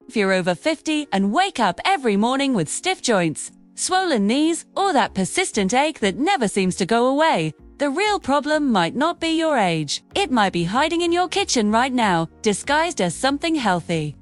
If you're over 50 and wake up every morning with stiff joints, swollen knees, or that persistent ache that never seems to go away, the real problem might not be your age. It might be hiding in your kitchen right now, disguised as something healthy.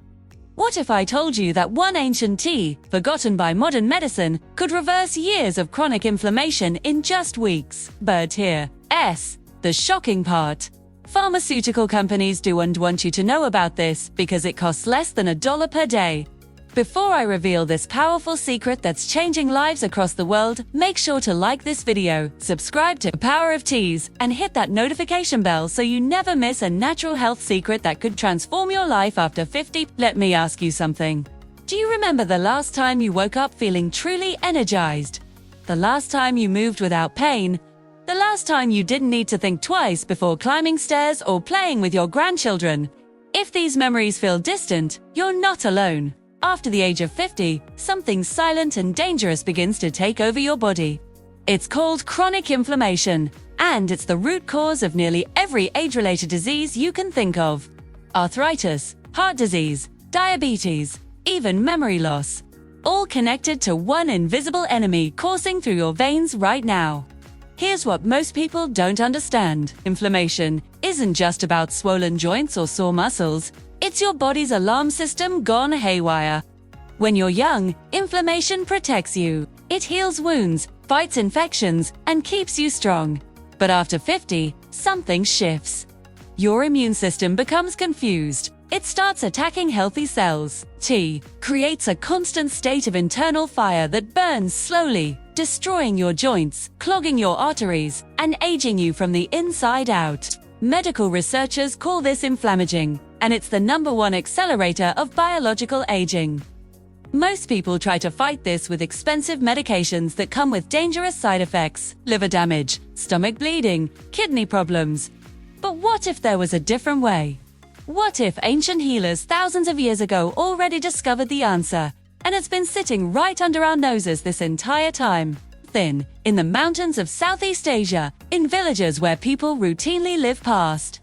What if I told you that one ancient tea, forgotten by modern medicine, could reverse years of chronic inflammation in just weeks? But here's the shocking part. Pharmaceutical companies don't want you to know about this because it costs less than $1 per day. Before I reveal this powerful secret that's changing lives across the world, make sure to like this video, subscribe to Power of Teas, and hit that notification bell so you never miss a natural health secret that could transform your life after 50. Let me ask you something. Do you remember the last time you woke up feeling truly energized? The last time you moved without pain? The last time you didn't need to think twice before climbing stairs or playing with your grandchildren? If these memories feel distant, you're not alone. After the age of 50, something silent and dangerous begins to take over your body. It's called chronic inflammation, and it's the root cause of nearly every age-related disease you can think of. Arthritis, heart disease, diabetes, even memory loss. All connected to one invisible enemy coursing through your veins right now. Here's what most people don't understand. Inflammation isn't just about swollen joints or sore muscles. It's your body's alarm system gone haywire. When you're young, inflammation protects you. It heals wounds, fights infections, and keeps you strong. But after 50, something shifts. Your immune system becomes confused. It starts attacking healthy cells. Tea creates a constant state of internal fire that burns slowly, destroying your joints, clogging your arteries, and aging you from the inside out. Medical researchers call this inflammaging, and it's the #1 accelerator of biological aging. Most people try to fight this with expensive medications that come with dangerous side effects: liver damage, stomach bleeding, kidney problems. But what if there was a different way? What if ancient healers thousands of years ago already discovered the answer, and it's been sitting right under our noses this entire time? In the mountains of Southeast Asia, in villages where people routinely live past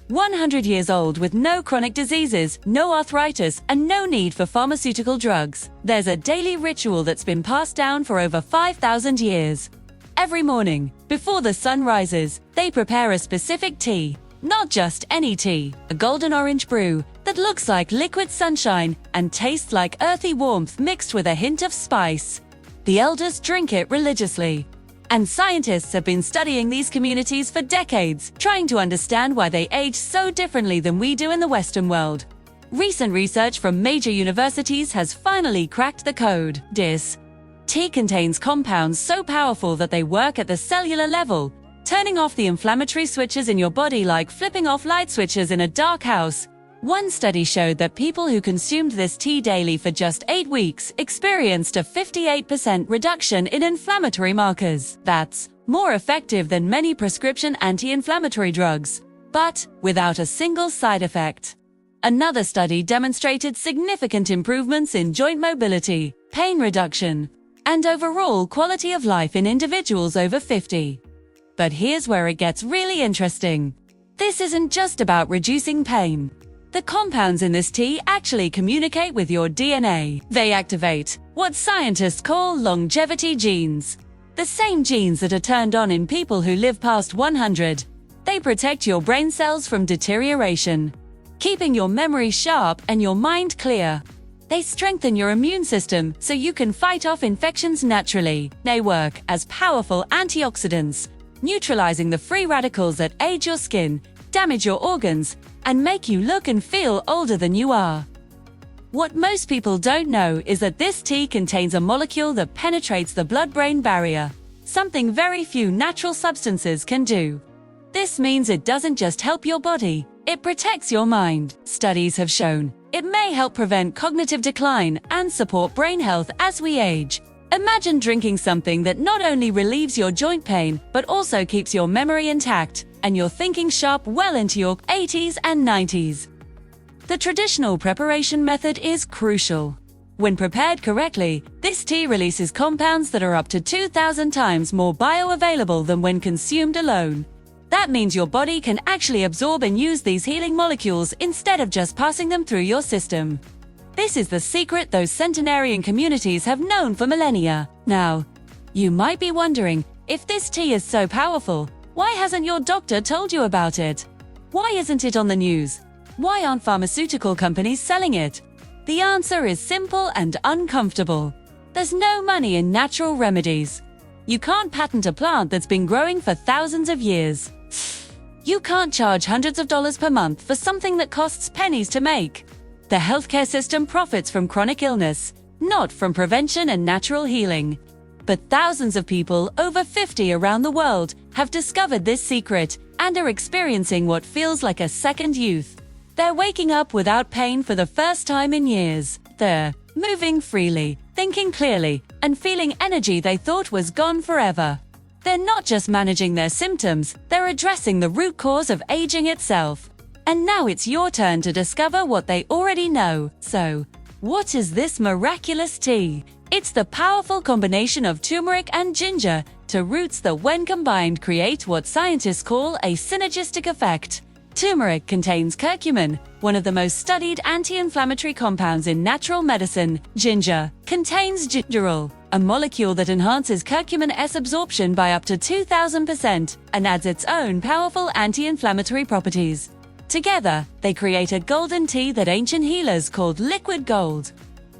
100 years old with no chronic diseases, no arthritis, and no need for pharmaceutical drugs. There's a daily ritual that's been passed down for over 5,000 years. Every morning, before the sun rises, they prepare a specific tea. Not just any tea, a golden orange brew that looks like liquid sunshine and tastes like earthy warmth mixed with a hint of spice. The elders drink it religiously. And scientists have been studying these communities for decades, trying to understand why they age so differently than we do in the Western world. Recent research from major universities has finally cracked the code. This tea contains compounds so powerful that they work at the cellular level, turning off the inflammatory switches in your body like flipping off light switches in a dark house. One study showed that people who consumed this tea daily for just 8 weeks experienced a 58% reduction in inflammatory markers. That's more effective than many prescription anti-inflammatory drugs, but without a single side effect. Another study demonstrated significant improvements in joint mobility, pain reduction, and overall quality of life in individuals over 50. But here's where it gets really interesting. This isn't just about reducing pain. The compounds in this tea actually communicate with your DNA. They activate what scientists call longevity genes. The same genes that are turned on in people who live past 100. They protect your brain cells from deterioration, keeping your memory sharp and your mind clear. They strengthen your immune system so you can fight off infections naturally. They work as powerful antioxidants, neutralizing the free radicals that age your skin, damage your organs, and make you look and feel older than you are. What most people don't know is that this tea contains a molecule that penetrates the blood-brain barrier, something very few natural substances can do. This means it doesn't just help your body, it protects your mind. Studies have shown it may help prevent cognitive decline and support brain health as we age. Imagine drinking something that not only relieves your joint pain, but also keeps your memory intact and your thinking sharp well into your 80s and 90s. The traditional preparation method is crucial. When prepared correctly, this tea releases compounds that are up to 2,000 times more bioavailable than when consumed alone. That means your body can actually absorb and use these healing molecules instead of just passing them through your system. This is the secret those centenarian communities have known for millennia. Now, you might be wondering, if this tea is so powerful, why hasn't your doctor told you about it? Why isn't it on the news? Why aren't pharmaceutical companies selling it? The answer is simple and uncomfortable. There's no money in natural remedies. You can't patent a plant that's been growing for thousands of years. You can't charge hundreds of dollars per month for something that costs pennies to make. The healthcare system profits from chronic illness, not from prevention and natural healing. But thousands of people over 50 around the world have discovered this secret and are experiencing what feels like a second youth. They're waking up without pain for the first time in years. They're moving freely, thinking clearly, and feeling energy they thought was gone forever. They're not just managing their symptoms, they're addressing the root cause of aging itself. And now it's your turn to discover what they already know. So, what is this miraculous tea? It's the powerful combination of turmeric and ginger to roots that, when combined, create what scientists call a synergistic effect. Turmeric contains curcumin, one of the most studied anti-inflammatory compounds in natural medicine. Ginger contains gingerol, a molecule that enhances curcumin S absorption by up to 2,000% and adds its own powerful anti-inflammatory properties. Together, they create a golden tea that ancient healers called liquid gold.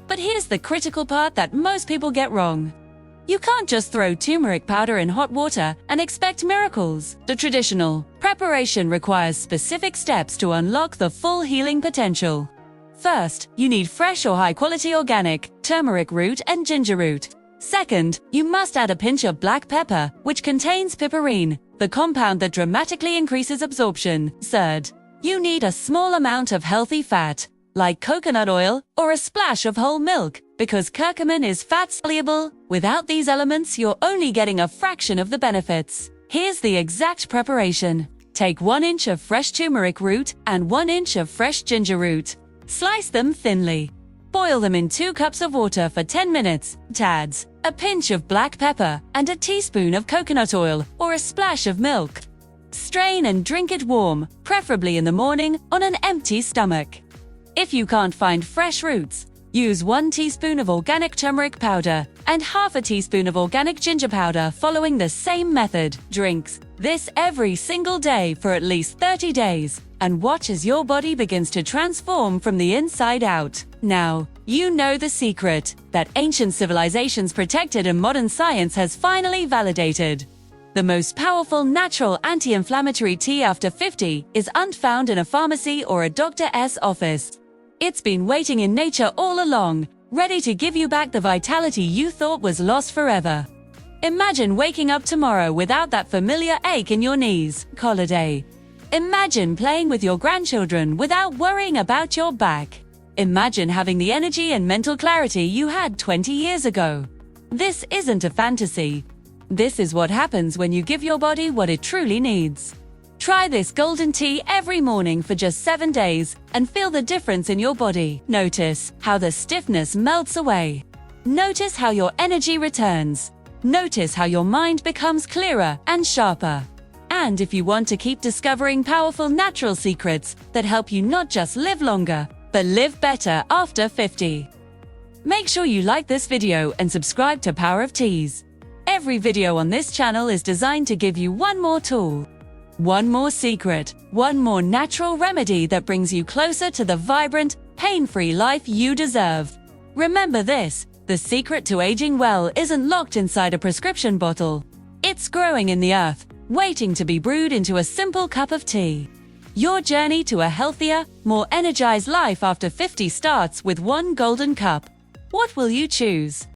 But here's the critical part that most people get wrong. You can't just throw turmeric powder in hot water and expect miracles. The traditional preparation requires specific steps to unlock the full healing potential. First, you need fresh or high-quality organic turmeric root and ginger root. Second, you must add a pinch of black pepper, which contains piperine, the compound that dramatically increases absorption. Third, you need a small amount of healthy fat, like coconut oil or a splash of whole milk, because curcumin is fat-soluble. Without these elements, you're only getting a fraction of the benefits. Here's the exact preparation. Take 1 inch of fresh turmeric root and 1 inch of fresh ginger root. Slice them thinly. Boil them in 2 cups of water for 10 minutes. Add a pinch of black pepper and a teaspoon of coconut oil or a splash of milk. Strain and drink it warm, preferably in the morning on an empty stomach. If you can't find fresh roots, use 1 teaspoon of organic turmeric powder and half a teaspoon of organic ginger powder following the same method. Drink this every single day for at least 30 days and watch as your body begins to transform from the inside out. Now, you know the secret that ancient civilizations protected and modern science has finally validated. The most powerful natural anti-inflammatory tea after 50 is unfound in a pharmacy or a doctor's office. It's been waiting in nature all along, ready to give you back the vitality you thought was lost forever. Imagine waking up tomorrow without that familiar ache in your knees. Holiday. Imagine playing with your grandchildren without worrying about your back. Imagine having the energy and mental clarity you had 20 years ago. This isn't a fantasy. This is what happens when you give your body what it truly needs. Try this golden tea every morning for just 7 days and feel the difference in your body. Notice how the stiffness melts away. Notice how your energy returns. Notice how your mind becomes clearer and sharper. And if you want to keep discovering powerful natural secrets that help you not just live longer, but live better after 50. Make sure you like this video and subscribe to Power of Teas. Every video on this channel is designed to give you one more tool, one more secret, one more natural remedy that brings you closer to the vibrant, pain-free life you deserve. Remember this, the secret to aging well isn't locked inside a prescription bottle. It's growing in the earth, waiting to be brewed into a simple cup of tea. Your journey to a healthier, more energized life after 50 starts with one golden cup. What will you choose?